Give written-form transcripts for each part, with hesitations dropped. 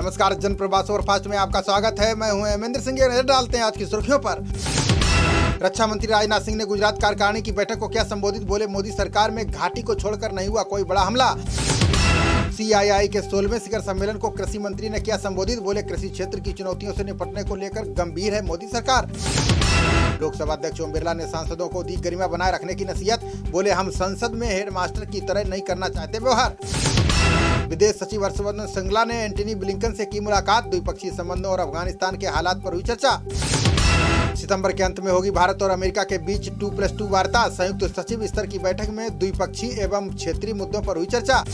नमस्कार, जनप्रभा सुपरफास्ट में आपका स्वागत है। मैं हूं हेमेंद्र सिंह। नजर डालते हैं आज की सुर्खियों पर। रक्षा मंत्री राजनाथ सिंह ने गुजरात कार्यकारिणी की बैठक को क्या संबोधित, बोले मोदी सरकार में घाटी को छोड़कर नहीं हुआ कोई बड़ा हमला। CII के 16वें शिखर सम्मेलन को कृषि मंत्री ने किया संबोधित, बोले कृषि क्षेत्र की चुनौतियों से निपटने को लेकर गंभीर है मोदी सरकार। लोकसभा अध्यक्ष ओम बिरला ने सांसदों को दी गरिमा बनाए रखने की नसीहत, बोले हम संसद में हेडमास्टर की तरह नहीं करना चाहते व्यवहार। विदेश सचिव हर्षवर्धन श्रृंगला ने एंटनी ब्लिंकन से की मुलाकात, द्विपक्षीय संबंधों और अफगानिस्तान के हालात पर हुई चर्चा। सितंबर के अंत में होगी भारत और अमेरिका के बीच 2+2 वार्ता, संयुक्त सचिव स्तर की बैठक में द्विपक्षीय एवं क्षेत्रीय मुद्दों पर हुई चर्चा।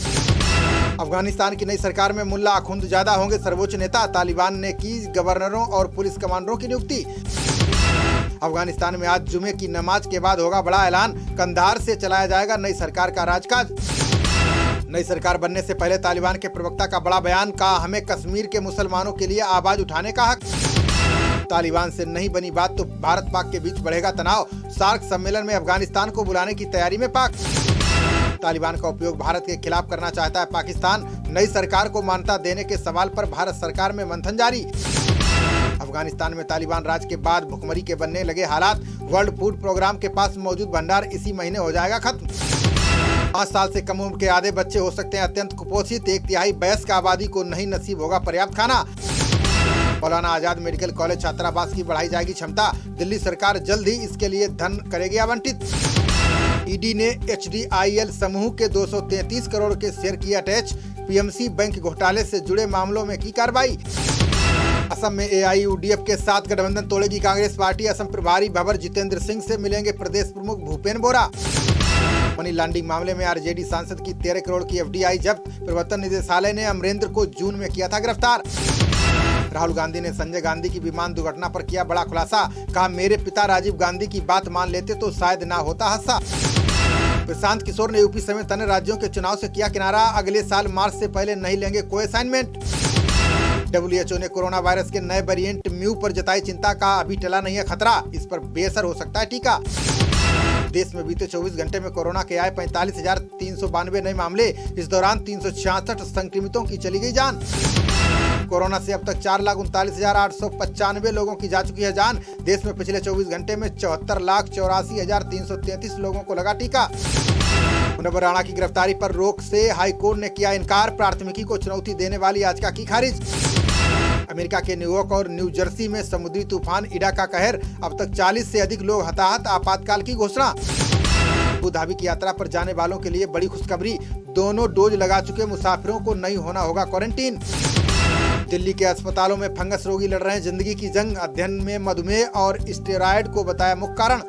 अफगानिस्तान की नई सरकार में मुल्ला अखुंदजादा होंगे सर्वोच्च नेता, तालिबान ने की गवर्नरों और पुलिस कमांडरों की नियुक्ति। अफगानिस्तान में आज जुमे की नमाज के बाद होगा बड़ा ऐलान, कंधार से चलाया जाएगा नई सरकार का राजकाज। नई सरकार बनने से पहले तालिबान के प्रवक्ता का बड़ा बयान, कहा हमें कश्मीर के मुसलमानों के लिए आवाज उठाने का हक। तालिबान से नहीं बनी बात तो भारत पाक के बीच बढ़ेगा तनाव, सार्क सम्मेलन में अफगानिस्तान को बुलाने की तैयारी में पाक। तालिबान का उपयोग भारत के खिलाफ करना चाहता है पाकिस्तान, नई सरकार को मान्यता देने के सवाल पर भारत सरकार में मंथन जारी। अफगानिस्तान में तालिबान राज के बाद भुखमरी के बनने लगे हालात, वर्ल्ड फूड प्रोग्राम के पास मौजूद भंडार इसी महीने हो जाएगा खत्म। 5 साल से कम उम्र के आधे बच्चे हो सकते हैं अत्यंत कुपोषित, 1/3 वयस्क आबादी को नहीं नसीब होगा पर्याप्त खाना। मौलाना आजाद मेडिकल कॉलेज छात्रावास की बढ़ाई जाएगी क्षमता, दिल्ली सरकार जल्द ही इसके लिए धन करेगी आवंटित। ईडी ने HDIL समूह के 233 करोड़ के शेयर किया अटैच, PMC बैंक घोटाले से जुड़े मामलों में की कार्रवाई। असम में AIUDF के साथ गठबंधन तोड़ेगी कांग्रेस पार्टी, असम प्रभारी भंवर जितेंद्र सिंह से मिलेंगे प्रदेश प्रमुख भूपेन बोरा। मनी लॉन्ड्रिंग मामले में RJD सांसद की 13 करोड़ की FDI जब्त, प्रवर्तन निदेशालय ने अमरेंद्र को जून में किया था गिरफ्तार। राहुल गांधी ने संजय गांधी की विमान दुर्घटना पर किया बड़ा खुलासा, कहा मेरे पिता राजीव गांधी की बात मान लेते तो शायद ना होता हादसा। प्रशांत किशोर ने यूपी समेत अन्य राज्यों के चुनाव से किया किनारा, अगले साल मार्च से पहले नहीं लेंगे कोई असाइनमेंट। WHO ने कोरोना वायरस के नए वेरिएंट म्यू पर जताई चिंता, का अभी टला नहीं है खतरा, इस पर बेअसर हो सकता है टीका। देश में बीते 24 घंटे में कोरोना के आए 45,392 नए मामले, इस दौरान 366 संक्रमितों की चली गई जान। कोरोना से अब तक 4,39,895 लोगों की जा चुकी है जान। देश में पिछले 24 घंटे में 74,84,333 लोगों को लगा टीका। मुनव्वर राणा की गिरफ्तारी पर रोक से हाईकोर्ट ने किया इनकार, प्राथमिकी को चुनौती देने वाली याचिका की खारिज। अमेरिका के न्यूयॉर्क और न्यू जर्सी में समुद्री तूफान इडा का कहर, अब तक 40 से अधिक लोग हताहत, आपातकाल की घोषणा। अबू धाबी की यात्रा पर जाने वालों के लिए बड़ी खुशखबरी, दोनों डोज लगा चुके मुसाफिरों को नहीं होना होगा क्वारंटीन। दिल्ली के अस्पतालों में फंगस रोगी लड़ रहे हैं जिंदगी की जंग, अध्ययन में मधुमेह और स्टेरॉयड को बताया मुख्य कारण।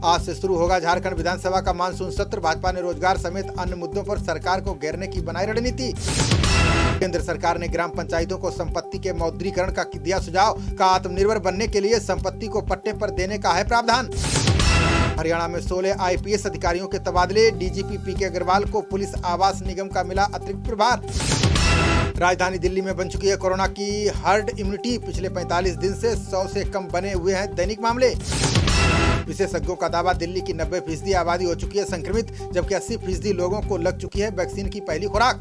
आज से शुरू होगा झारखंड विधानसभा का मानसून सत्र, भाजपा ने रोजगार समेत अन्य मुद्दों पर सरकार को घेरने की बनाई रणनीति। केंद्र सरकार ने ग्राम पंचायतों को संपत्ति के मौद्रीकरण का दिया सुझाव, का आत्मनिर्भर बनने के लिए संपत्ति को पट्टे पर देने का है प्रावधान। हरियाणा में 16 IPS अधिकारियों के तबादले, DGP PK अग्रवाल को पुलिस आवास निगम का मिला अतिरिक्त प्रभार। राजधानी दिल्ली में बन चुकी है कोरोना की हर्ड इम्यूनिटी, पिछले 45 दिन से 100 से कम बने हुए हैं दैनिक मामले। विशेषज्ञों का दावा, दिल्ली की 90% आबादी हो चुकी है संक्रमित, जबकि 80% लोगों को लग चुकी है वैक्सीन की पहली खुराक।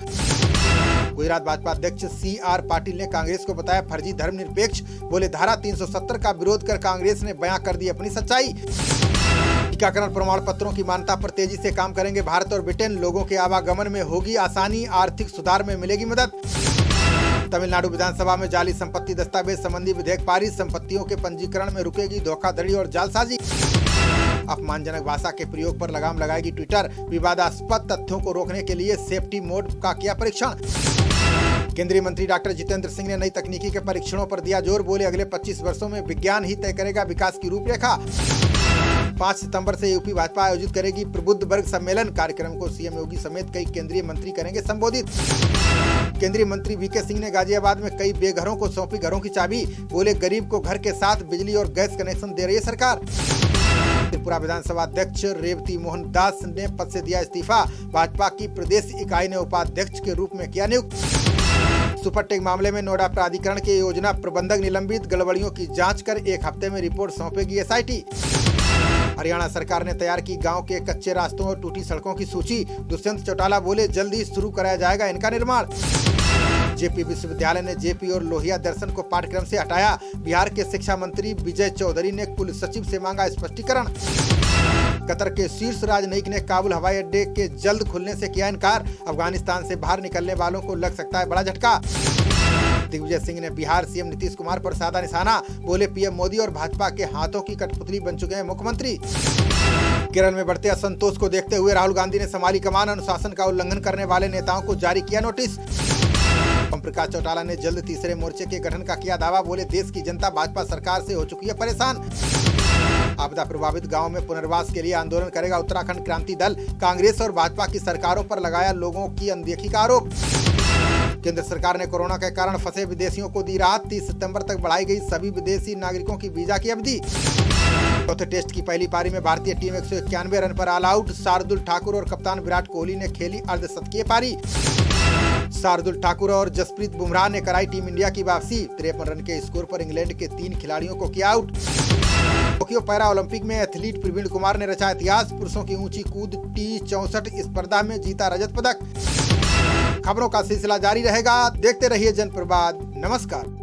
गुजरात भाजपा अध्यक्ष CR पाटिल ने कांग्रेस को बताया फर्जी धर्मनिरपेक्ष, बोले धारा 370 का विरोध कर कांग्रेस ने बयां कर दी अपनी सच्चाई। टीकाकरण प्रमाण पत्रों की मान्यता पर तेजी से काम करेंगे भारत और ब्रिटेन, लोगों के आवागमन में होगी आसानी, आर्थिक सुधार में मिलेगी मदद। तमिलनाडु विधानसभा में जाली संपत्ति दस्तावेज संबंधी विधेयक पारित, संपत्तियों के पंजीकरण में रुकेगी धोखाधड़ी और जालसाजी। अपमानजनक भाषा के प्रयोग पर लगाम लगाएगी ट्विटर, विवादास्पद तथ्यों को रोकने के लिए सेफ्टी मोड का किया परीक्षण। केंद्रीय मंत्री डॉक्टर जितेंद्र सिंह ने नई तकनीकी के परीक्षणों पर दिया जोर, बोले अगले 25 वर्षों में विज्ञान ही तय करेगा विकास की रूपरेखा। 5 सितंबर से यूपी भाजपा आयोजित करेगी प्रबुद्ध वर्ग सम्मेलन, कार्यक्रम को CM योगी समेत कई केंद्रीय मंत्री करेंगे संबोधित। केंद्रीय मंत्री VK सिंह ने गाजियाबाद में कई बेघरों को सौंपी घरों की चाबी, बोले गरीब को घर के साथ बिजली और गैस कनेक्शन दे रही है सरकार। त्रिपुरा विधानसभा अध्यक्ष रेवती मोहन दास ने पद से दिया इस्तीफा, भाजपा की प्रदेश इकाई ने उपाध्यक्ष के रूप में किया नियुक्त। सुपरटेक मामले में नोएडा प्राधिकरण के योजना प्रबंधक निलंबित, गड़बड़ियों की जांच कर 1 हफ्ते में रिपोर्ट सौंपेगी SIT। हरियाणा सरकार ने तैयार की गांव के कच्चे रास्तों और टूटी सड़कों की सूची, दुष्यंत चौटाला बोले जल्दी शुरू कराया जाएगा इनका निर्माण। जेपी विश्वविद्यालय ने जेपी और लोहिया दर्शन को पाठ्यक्रम से हटाया। बिहार के शिक्षा मंत्री विजय चौधरी ने कुल सचिव से मांगा स्पष्टीकरण। कतर के शीर्ष राजनयिक ने काबुल हवाई अड्डे के जल्द खुलने से किया इनकार। अफगानिस्तान से बाहर निकलने वालों को लग सकता है बड़ा झटका। दिग्विजय सिंह ने बिहार सीएम नीतीश कुमार पर साधा निशाना। बोले पीएम मोदी और भाजपा के हाथों की कठपुतली बन चुके हैं मुख्यमंत्री। केरल में बढ़ते असंतोष को देखते हुए राहुल गांधी ने संभाली कमान। अनुशासन का उल्लंघन करने वाले नेताओं को जारी किया नोटिस। ओम प्रकाश चौटाला ने जल्द तीसरे मोर्चे के गठन का किया दावा। बोले देश की जनता भाजपा सरकार से हो चुकी है परेशान। आपदा प्रभावित गांवों में पुनर्वास के लिए आंदोलन करेगा उत्तराखंड क्रांति दल। कांग्रेस और भाजपा की सरकारों पर लगाया लोगों की अनदेखी का आरोप। केंद्र सरकार ने कोरोना के कारण फंसे विदेशियों को दी राहत। 30 सितंबर तक बढ़ाई गई सभी विदेशी नागरिकों की वीजा की अवधि। चौथे टेस्ट की पहली पारी में भारतीय टीम 191 रन पर ऑल आउट। शार्दुल ठाकुर और कप्तान विराट कोहली ने खेली अर्धशतकीय पारी। शार्दुल ठाकुर और जसप्रीत बुमराह ने कराई टीम इंडिया की वापसी। 53 रन के स्कोर पर इंग्लैंड के 3 खिलाड़ियों को किया आउट। टोक्यो पैरा ओलंपिक में एथलीट प्रवीण कुमार ने रचा इतिहास। पुरुषों की ऊंची कूद T64 स्पर्धा में जीता रजत पदक। खबरों का सिलसिला जारी रहेगा। देखते रहिए जनप्रवाद। नमस्कार।